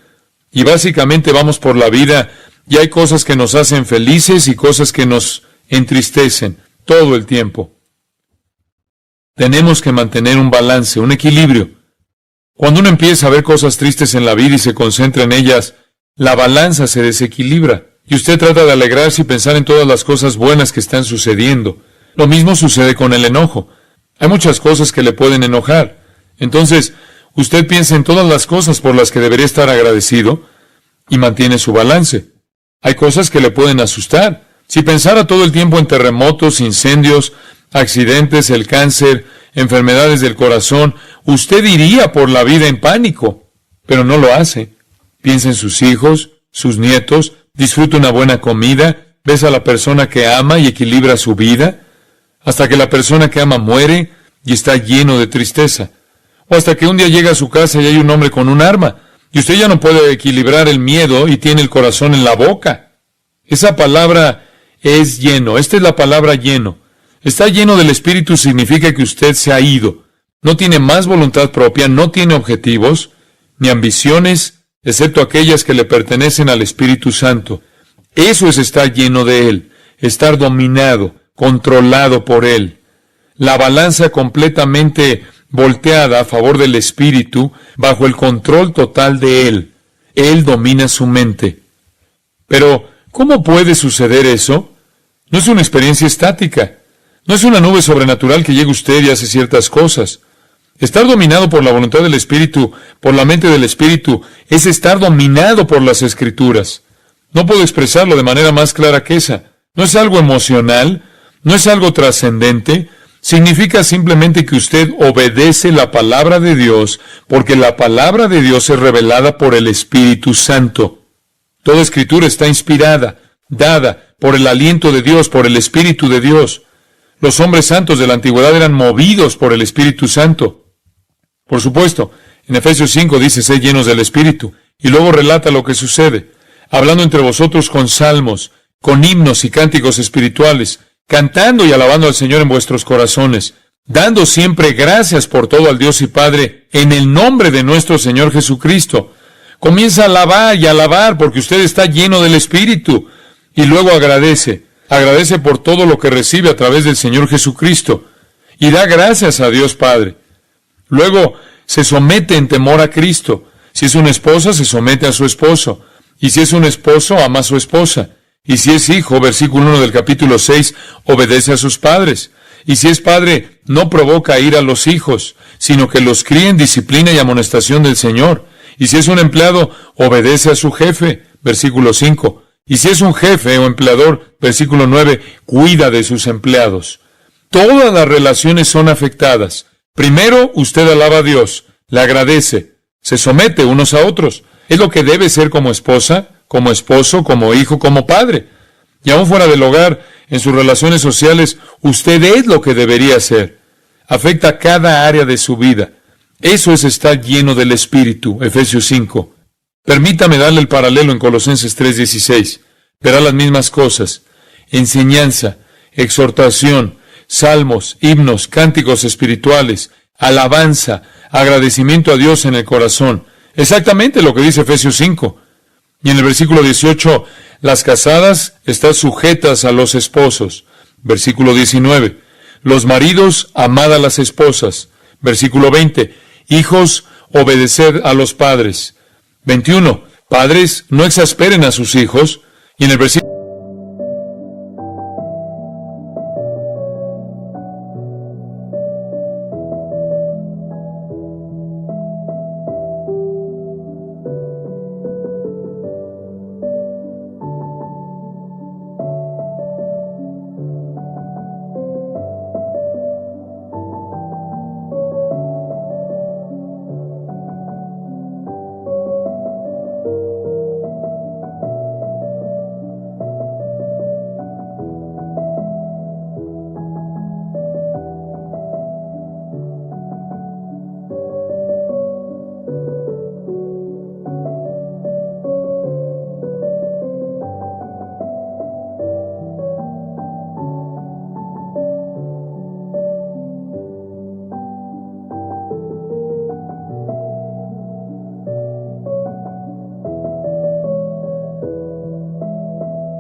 Y básicamente vamos por la vida y hay cosas que nos hacen felices y cosas que nos entristecen todo el tiempo. Tenemos que mantener un balance, un equilibrio. Cuando uno empieza a ver cosas tristes en la vida y se concentra en ellas, la balanza se desequilibra y usted trata de alegrarse y pensar en todas las cosas buenas que están sucediendo. Lo mismo sucede con el enojo. Hay muchas cosas que le pueden enojar. Entonces, usted piensa en todas las cosas por las que debería estar agradecido y mantiene su balance. Hay cosas que le pueden asustar. Si pensara todo el tiempo en terremotos, incendios, accidentes, el cáncer, enfermedades del corazón, usted iría por la vida en pánico, pero no lo hace. Piensa en sus hijos, sus nietos, disfruta una buena comida, besa a la persona que ama y equilibra su vida, hasta que la persona que ama muere y está lleno de tristeza. O hasta que un día llega a su casa y hay un hombre con un arma, y usted ya no puede equilibrar el miedo y tiene el corazón en la boca. Esa palabra es lleno. Esta es la palabra lleno. Está lleno del Espíritu significa que usted se ha ido. No tiene más voluntad propia, no tiene objetivos, ni ambiciones, excepto aquellas que le pertenecen al Espíritu Santo. Eso es estar lleno de Él, estar dominado, controlado por Él. La balanza completamente volteada a favor del Espíritu, bajo el control total de Él. Él domina su mente. Pero, ¿cómo puede suceder eso? No es una experiencia estática. No es una nube sobrenatural que llega usted y hace ciertas cosas. Estar dominado por la voluntad del Espíritu, por la mente del Espíritu, es estar dominado por las Escrituras. No puedo expresarlo de manera más clara que esa. No es algo emocional, no es algo trascendente. Significa simplemente que usted obedece la palabra de Dios, porque la palabra de Dios es revelada por el Espíritu Santo. Toda Escritura está inspirada, dada por el aliento de Dios, por el Espíritu de Dios. Los hombres santos de la antigüedad eran movidos por el Espíritu Santo. Por supuesto, en Efesios 5 dice, sed llenos del Espíritu, y luego relata lo que sucede, hablando entre vosotros con salmos, con himnos y cánticos espirituales, cantando y alabando al Señor en vuestros corazones, dando siempre gracias por todo al Dios y Padre, en el nombre de nuestro Señor Jesucristo. Comienza a alabar porque usted está lleno del Espíritu, y luego agradece. Agradece por todo lo que recibe a través del Señor Jesucristo, y da gracias a Dios Padre. Luego se somete en temor a Cristo. Si es una esposa, se somete a su esposo. Y si es un esposo, ama a su esposa. Y si es hijo, versículo 1 del capítulo 6, obedece a sus padres. Y si es padre, no provoca ira a los hijos, sino que los cría en disciplina y amonestación del Señor. Y si es un empleado, obedece a su jefe, versículo 5. Y si es un jefe o empleador, versículo 9, cuida de sus empleados. Todas las relaciones son afectadas. Primero, usted alaba a Dios, le agradece, se somete unos a otros. Es lo que debe ser como esposa, como esposo, como hijo, como padre. Y aún fuera del hogar, en sus relaciones sociales, usted es lo que debería ser. Afecta cada área de su vida. Eso es estar lleno del Espíritu, Efesios 5. Permítame darle el paralelo en Colosenses 3:16. Verá las mismas cosas. Enseñanza, exhortación, salmos, himnos, cánticos espirituales, alabanza, agradecimiento a Dios en el corazón. Exactamente lo que dice Efesios 5. Y en el versículo 18, las casadas están sujetas a los esposos. Versículo 19. Los maridos, amad a las esposas. Versículo 20. Hijos, obedeced a los padres. 21. Padres, no exasperen a sus hijos. Y en el versículo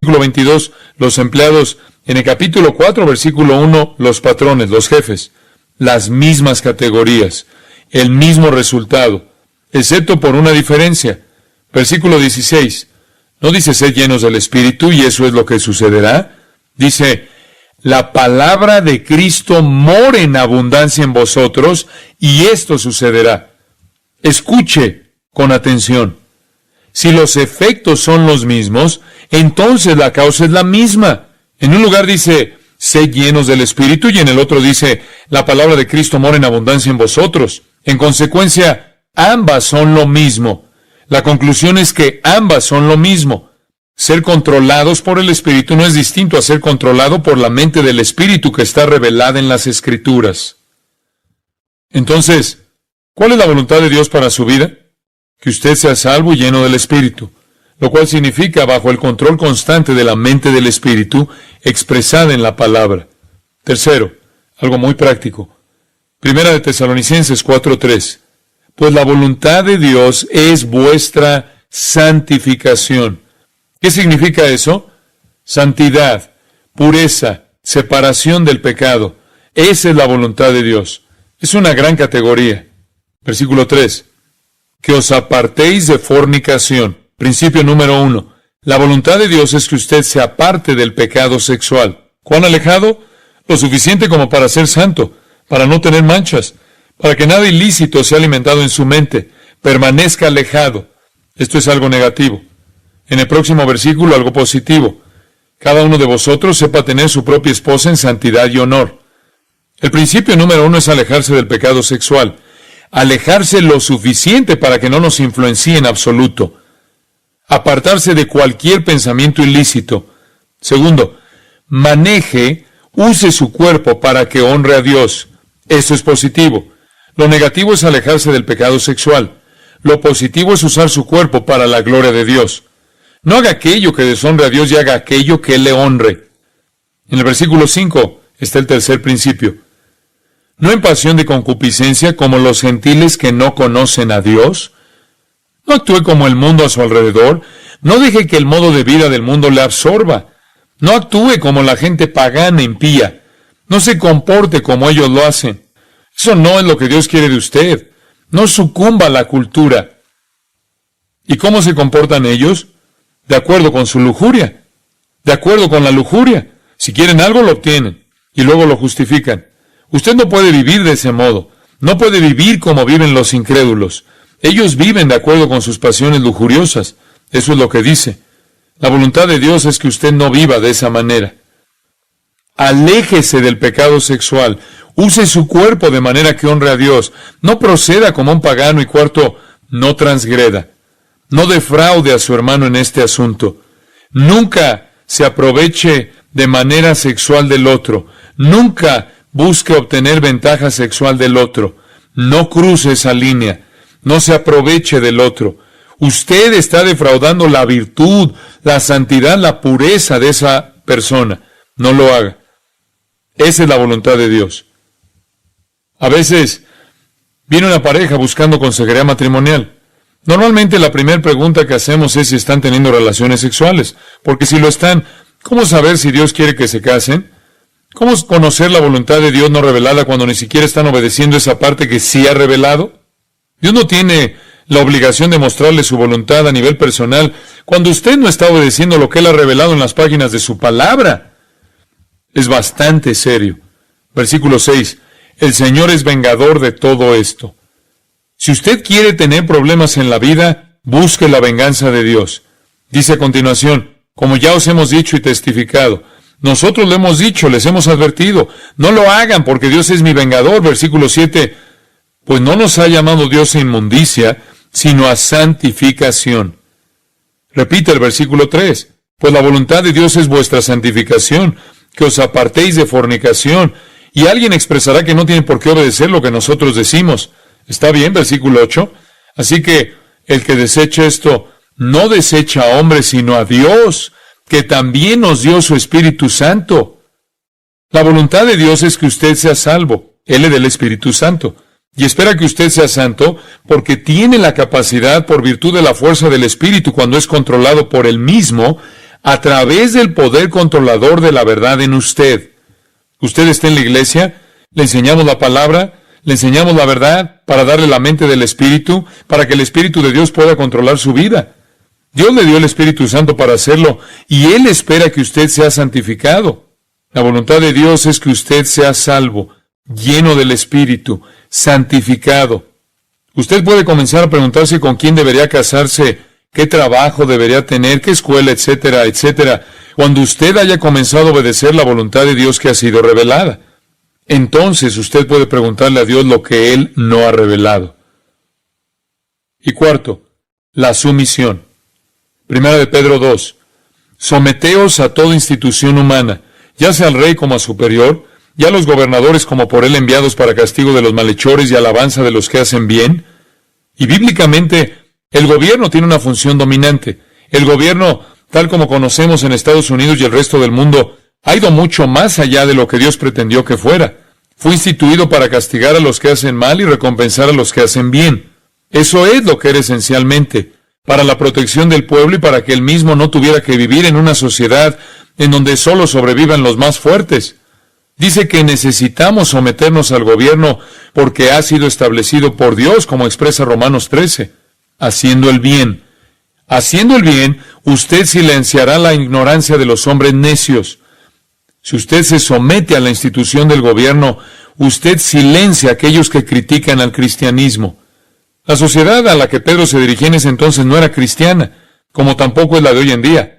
Versículo 22, los empleados. En el capítulo 4, versículo 1, los patrones, los jefes. Las mismas categorías, el mismo resultado, excepto por una diferencia. Versículo 16, no dice sed llenos del Espíritu y eso es lo que sucederá. Dice, la palabra de Cristo mora en abundancia en vosotros y esto sucederá. Escuche con atención. Si los efectos son los mismos, entonces la causa es la misma. En un lugar dice, sed llenos del Espíritu, y en el otro dice, la palabra de Cristo mora en abundancia en vosotros. En consecuencia, ambas son lo mismo. La conclusión es que ambas son lo mismo. Ser controlados por el Espíritu no es distinto a ser controlado por la mente del Espíritu que está revelada en las Escrituras. Entonces, ¿cuál es la voluntad de Dios para su vida? Que usted sea salvo y lleno del Espíritu, lo cual significa bajo el control constante de la mente del Espíritu expresada en la palabra. Tercero, algo muy práctico. Primera de Tesalonicenses 4:3. Pues la voluntad de Dios es vuestra santificación. ¿Qué significa eso? Santidad, pureza, separación del pecado. Esa es la voluntad de Dios. Es una gran categoría. Versículo 3. Que os apartéis de fornicación. Principio número 1. La voluntad de Dios es que usted se aparte del pecado sexual. ¿Cuán alejado? Lo suficiente como para ser santo, para no tener manchas, para que nada ilícito sea alimentado en su mente. Permanezca alejado. Esto es algo negativo. En el próximo versículo, algo positivo. Cada uno de vosotros sepa tener su propia esposa en santidad y honor. El principio número 1 es alejarse del pecado sexual. Alejarse lo suficiente para que no nos influencie en absoluto. Apartarse de cualquier pensamiento ilícito. Segundo, use su cuerpo para que honre a Dios. Esto es positivo. Lo negativo es alejarse del pecado sexual. Lo positivo es usar su cuerpo para la gloria de Dios. No haga aquello que deshonre a Dios y haga aquello que le honre. En el versículo 5 está el tercer principio. No en pasión de concupiscencia como los gentiles que no conocen a Dios. No actúe como el mundo a su alrededor. No deje que el modo de vida del mundo le absorba. No actúe como la gente pagana impía. No se comporte como ellos lo hacen. Eso no es lo que Dios quiere de usted. No sucumba a la cultura. ¿Y cómo se comportan ellos? De acuerdo con su lujuria. De acuerdo con la lujuria. Si quieren algo, lo obtienen. Y luego lo justifican. Usted no puede vivir de ese modo. No puede vivir como viven los incrédulos. Ellos viven de acuerdo con sus pasiones lujuriosas. Eso es lo que dice. La voluntad de Dios es que usted no viva de esa manera. Aléjese del pecado sexual. Use su cuerpo de manera que honre a Dios. No proceda como un pagano y cuarto, no transgreda. No defraude a su hermano en este asunto. Nunca se aproveche de manera sexual del otro. Nunca busque obtener ventaja sexual del otro. No cruce esa línea. No se aproveche del otro. Usted está defraudando la virtud, la santidad, la pureza de esa persona. No lo haga. Esa es la voluntad de Dios. A veces viene una pareja buscando consejería matrimonial. Normalmente la primera pregunta que hacemos es si están teniendo relaciones sexuales, porque si lo están, ¿cómo saber si Dios quiere que se casen? ¿Cómo conocer la voluntad de Dios no revelada cuando ni siquiera están obedeciendo esa parte que sí ha revelado? Dios no tiene la obligación de mostrarle su voluntad a nivel personal cuando usted no está obedeciendo lo que Él ha revelado en las páginas de su palabra. Es bastante serio. Versículo 6. El Señor es vengador de todo esto. Si usted quiere tener problemas en la vida, busque la venganza de Dios. Dice a continuación, como ya os hemos dicho y testificado, nosotros lo hemos dicho, les hemos advertido, no lo hagan porque Dios es mi vengador. Versículo 7, pues no nos ha llamado Dios a inmundicia, sino a santificación. Repite el versículo 3, pues la voluntad de Dios es vuestra santificación, que os apartéis de fornicación, y alguien expresará que no tiene por qué obedecer lo que nosotros decimos. ¿Está bien? Versículo 8. Así que el que desecha esto, no desecha a hombres, sino a Dios, que también nos dio su Espíritu Santo. La voluntad de Dios es que usted sea salvo. Él le da el Espíritu Santo. Y espera que usted sea santo porque tiene la capacidad, por virtud de la fuerza del Espíritu, cuando es controlado por Él mismo, a través del poder controlador de la verdad en usted. Usted está en la iglesia, le enseñamos la palabra, le enseñamos la verdad para darle la mente del Espíritu, para que el Espíritu de Dios pueda controlar su vida. Dios le dio el Espíritu Santo para hacerlo, y Él espera que usted sea santificado. La voluntad de Dios es que usted sea salvo, lleno del Espíritu, santificado. Usted puede comenzar a preguntarse con quién debería casarse, qué trabajo debería tener, qué escuela, etcétera, etcétera, cuando usted haya comenzado a obedecer la voluntad de Dios que ha sido revelada. Entonces usted puede preguntarle a Dios lo que Él no ha revelado. Y cuarto, la sumisión. Primera de Pedro 2. Someteos a toda institución humana, ya sea al rey como a superior, y a los gobernadores como por él enviados para castigo de los malhechores y alabanza de los que hacen bien. Y bíblicamente, el gobierno tiene una función dominante. El gobierno, tal como conocemos en Estados Unidos y el resto del mundo, ha ido mucho más allá de lo que Dios pretendió que fuera. Fue instituido para castigar a los que hacen mal y recompensar a los que hacen bien. Eso es lo que era esencialmente, para la protección del pueblo y para que él mismo no tuviera que vivir en una sociedad en donde solo sobrevivan los más fuertes. Dice que necesitamos someternos al gobierno porque ha sido establecido por Dios, como expresa Romanos 13, haciendo el bien. Haciendo el bien, usted silenciará la ignorancia de los hombres necios. Si usted se somete a la institución del gobierno, usted silencia a aquellos que critican al cristianismo. La sociedad a la que Pedro se dirigía en ese entonces no era cristiana, como tampoco es la de hoy en día.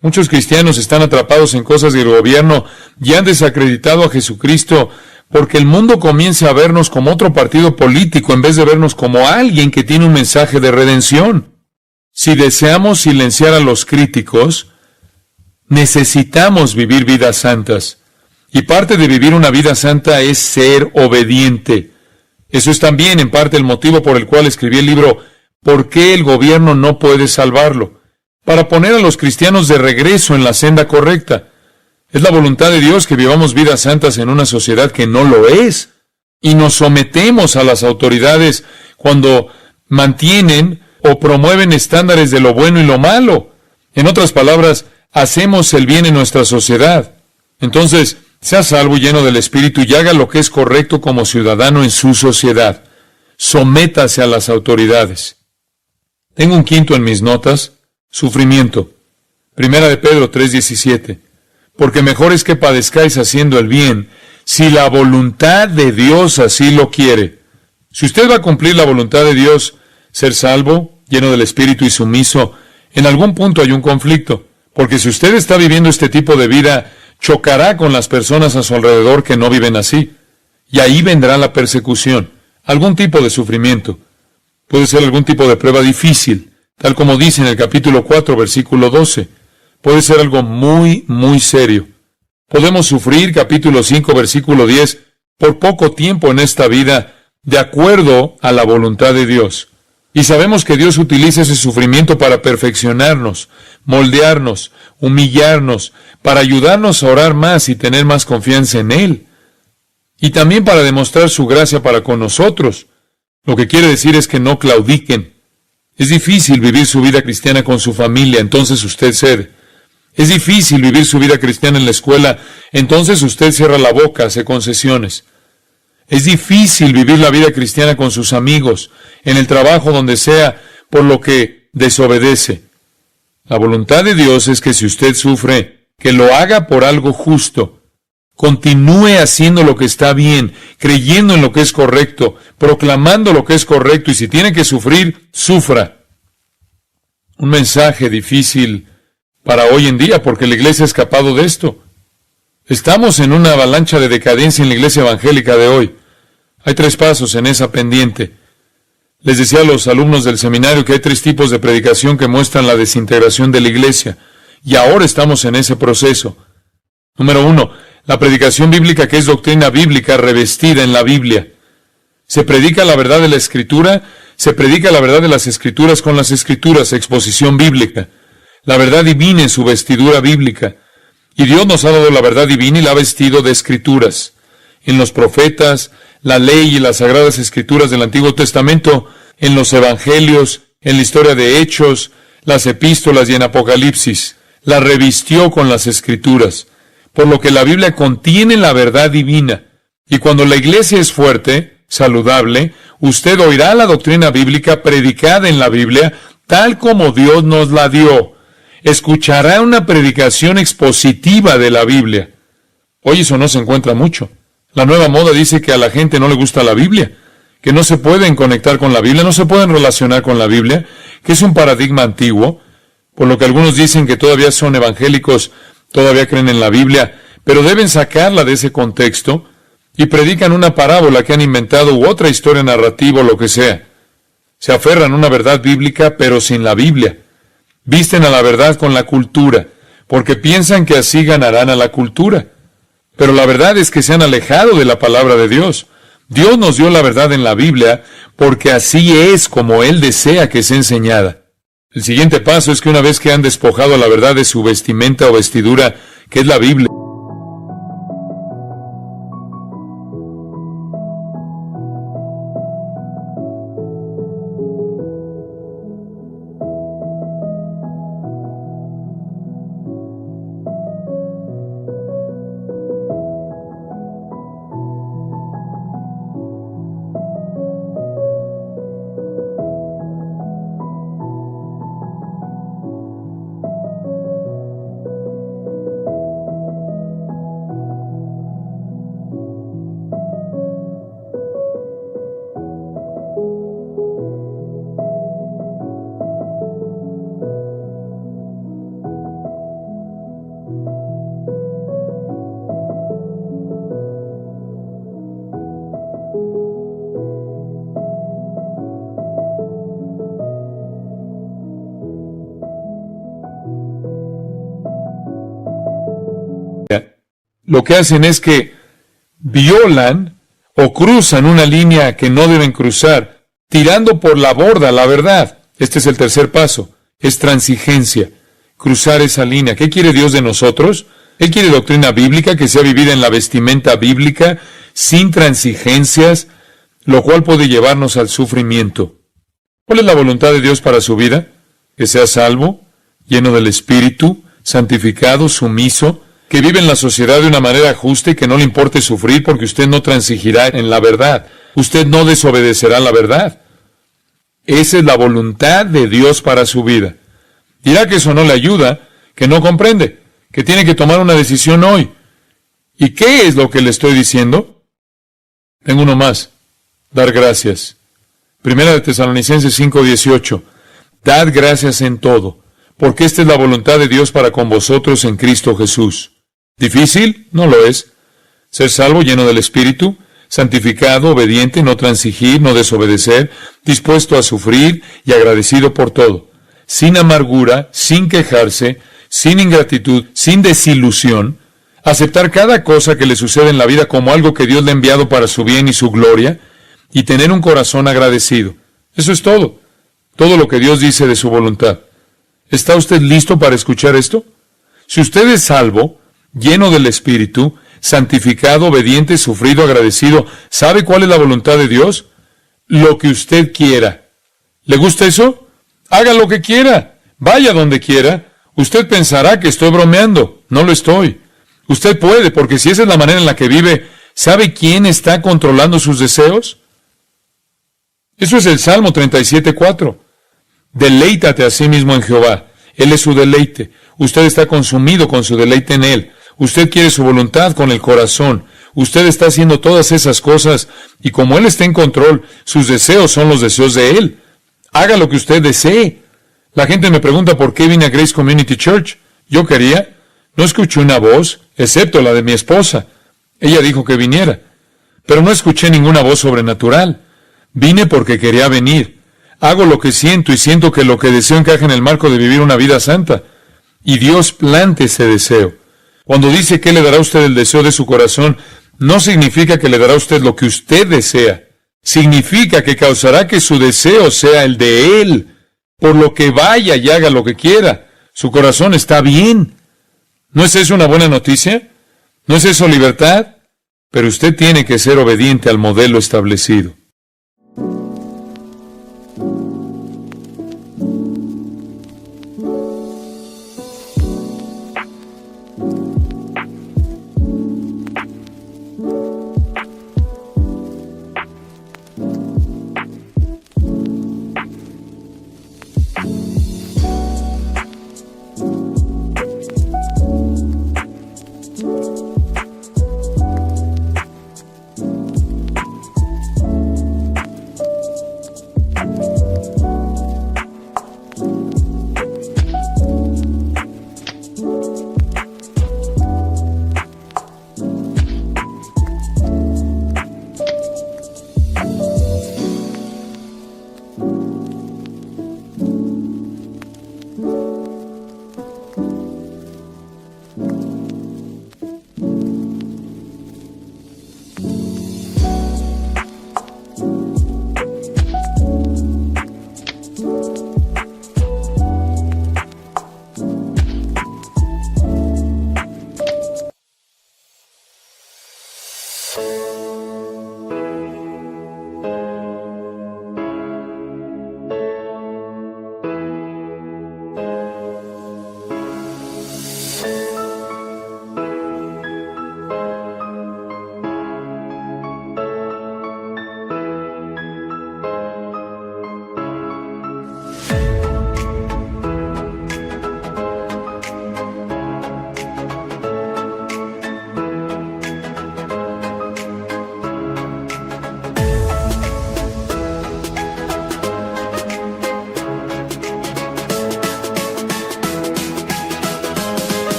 Muchos cristianos están atrapados en cosas del gobierno y han desacreditado a Jesucristo porque el mundo comienza a vernos como otro partido político en vez de vernos como alguien que tiene un mensaje de redención. Si deseamos silenciar a los críticos, necesitamos vivir vidas santas. Y parte de vivir una vida santa es ser obediente. Eso es también en parte el motivo por el cual escribí el libro ¿Por qué el gobierno no puede salvarlo? Para poner a los cristianos de regreso en la senda correcta. Es la voluntad de Dios que vivamos vidas santas en una sociedad que no lo es. Y nos sometemos a las autoridades cuando mantienen o promueven estándares de lo bueno y lo malo. En otras palabras, hacemos el bien en nuestra sociedad. Entonces, sea salvo y lleno del Espíritu y haga lo que es correcto como ciudadano en su sociedad. Sométase a las autoridades. Tengo un quinto en mis notas. Sufrimiento. Primera de Pedro 3:17. Porque mejor es que padezcáis haciendo el bien, si la voluntad de Dios así lo quiere. Si usted va a cumplir la voluntad de Dios, ser salvo, lleno del Espíritu y sumiso, en algún punto hay un conflicto. Porque si usted está viviendo este tipo de vida, chocará con las personas a su alrededor que no viven así. Y ahí vendrá la persecución, algún tipo de sufrimiento. Puede ser algún tipo de prueba difícil, tal como dice en el capítulo 4, versículo 12. Puede ser algo muy, muy serio. Podemos sufrir, capítulo 5, versículo 10, por poco tiempo en esta vida, de acuerdo a la voluntad de Dios. Y sabemos que Dios utiliza ese sufrimiento para perfeccionarnos, moldearnos, humillarnos, para ayudarnos a orar más y tener más confianza en Él. Y también para demostrar su gracia para con nosotros. Lo que quiere decir es que no claudiquen. Es difícil vivir su vida cristiana con su familia, entonces usted cede. Es difícil vivir su vida cristiana en la escuela, entonces usted cierra la boca, hace concesiones. Es difícil vivir la vida cristiana con sus amigos, en el trabajo, donde sea, por lo que desobedece. La voluntad de Dios es que si usted sufre, que lo haga por algo justo. Continúe haciendo lo que está bien, creyendo en lo que es correcto, proclamando lo que es correcto, y si tiene que sufrir, sufra. Un mensaje difícil para hoy en día, porque la iglesia ha escapado de esto. Estamos en una avalancha de decadencia en la iglesia evangélica de hoy. Hay 3 pasos en esa pendiente. Les decía a los alumnos del seminario que hay 3 tipos de predicación que muestran la desintegración de la iglesia, y ahora estamos en ese proceso. Número 1, la predicación bíblica, que es doctrina bíblica revestida en la Biblia. Se predica la verdad de la Escritura, se predica la verdad de las Escrituras con las Escrituras, exposición bíblica. La verdad divina en su vestidura bíblica. Y Dios nos ha dado la verdad divina y la ha vestido de Escrituras. En los profetas, la ley y las sagradas Escrituras del Antiguo Testamento, en los Evangelios, en la historia de Hechos, las epístolas y en Apocalipsis. la revistió con las Escrituras, por lo que la Biblia contiene la verdad divina. Y cuando la iglesia es fuerte, saludable, usted oirá la doctrina bíblica predicada en la Biblia tal como Dios nos la dio. Escuchará una predicación expositiva de la Biblia. Hoy eso no se encuentra mucho. La nueva moda dice que a la gente no le gusta la Biblia, que no se pueden conectar con la Biblia, no se pueden relacionar con la Biblia, que es un paradigma antiguo, por lo que algunos dicen que todavía son evangélicos, todavía creen en la Biblia, pero deben sacarla de ese contexto y predican una parábola que han inventado u otra historia narrativa o lo que sea. Se aferran a una verdad bíblica, pero sin la Biblia. Visten a la verdad con la cultura, porque piensan que así ganarán a la cultura. Pero la verdad es que se han alejado de la palabra de Dios. Dios nos dio la verdad en la Biblia, porque así es como Él desea que sea enseñada. El siguiente paso es que una vez que han despojado a la verdad de su vestimenta o vestidura, que es la Biblia, lo que hacen es que violan o cruzan una línea que no deben cruzar, tirando por la borda la verdad. Este es el tercer paso, es transigencia, cruzar esa línea. ¿Qué quiere Dios de nosotros? Él quiere doctrina bíblica que sea vivida en la vestimenta bíblica, sin transigencias, lo cual puede llevarnos al sufrimiento. ¿Cuál es la voluntad de Dios para su vida? Que sea salvo, lleno del Espíritu, santificado, sumiso, que vive en la sociedad de una manera justa y que no le importe sufrir porque usted no transigirá en la verdad. Usted no desobedecerá la verdad. Esa es la voluntad de Dios para su vida. Dirá que eso no le ayuda, que no comprende, que tiene que tomar una decisión hoy. ¿Y qué es lo que le estoy diciendo? Tengo uno más. Dar gracias. Primera de Tesalonicenses 5:18. Dad gracias en todo, porque esta es la voluntad de Dios para con vosotros en Cristo Jesús. ¿Difícil? No lo es. Ser salvo, lleno del Espíritu, santificado, obediente, no transigir, no desobedecer, dispuesto a sufrir y agradecido por todo, sin amargura, sin quejarse, sin ingratitud, sin desilusión, aceptar cada cosa que le sucede en la vida como algo que Dios le ha enviado para su bien y su gloria, y tener un corazón agradecido. Eso es todo. Todo lo que Dios dice de su voluntad. ¿Está usted listo para escuchar esto? Si usted es salvo, lleno del Espíritu, santificado, obediente, sufrido, agradecido, ¿sabe cuál es la voluntad de Dios? Lo que usted quiera. ¿Le gusta eso? Haga lo que quiera. Vaya donde quiera. Usted pensará que estoy bromeando. No lo estoy. Usted puede, porque si esa es la manera en la que vive, ¿sabe quién está controlando sus deseos? Eso es el Salmo 37:4. Deleítate a sí mismo en Jehová. Él es su deleite. Usted está consumido con su deleite en Él. Usted quiere su voluntad con el corazón. Usted está haciendo todas esas cosas y como Él está en control, sus deseos son los deseos de Él. Haga lo que usted desee. La gente me pregunta por qué vine a Grace Community Church. Yo quería. No escuché una voz, excepto la de mi esposa. Ella dijo que viniera. Pero no escuché ninguna voz sobrenatural. Vine porque quería venir. Hago lo que siento y siento que lo que deseo encaja en el marco de vivir una vida santa. Y Dios planta ese deseo. Cuando dice que le dará a usted el deseo de su corazón, no significa que le dará a usted lo que usted desea. Significa que causará que su deseo sea el de Él. Por lo que vaya y haga lo que quiera. Su corazón está bien. ¿No es eso una buena noticia? ¿No es eso libertad? Pero usted tiene que ser obediente al modelo establecido.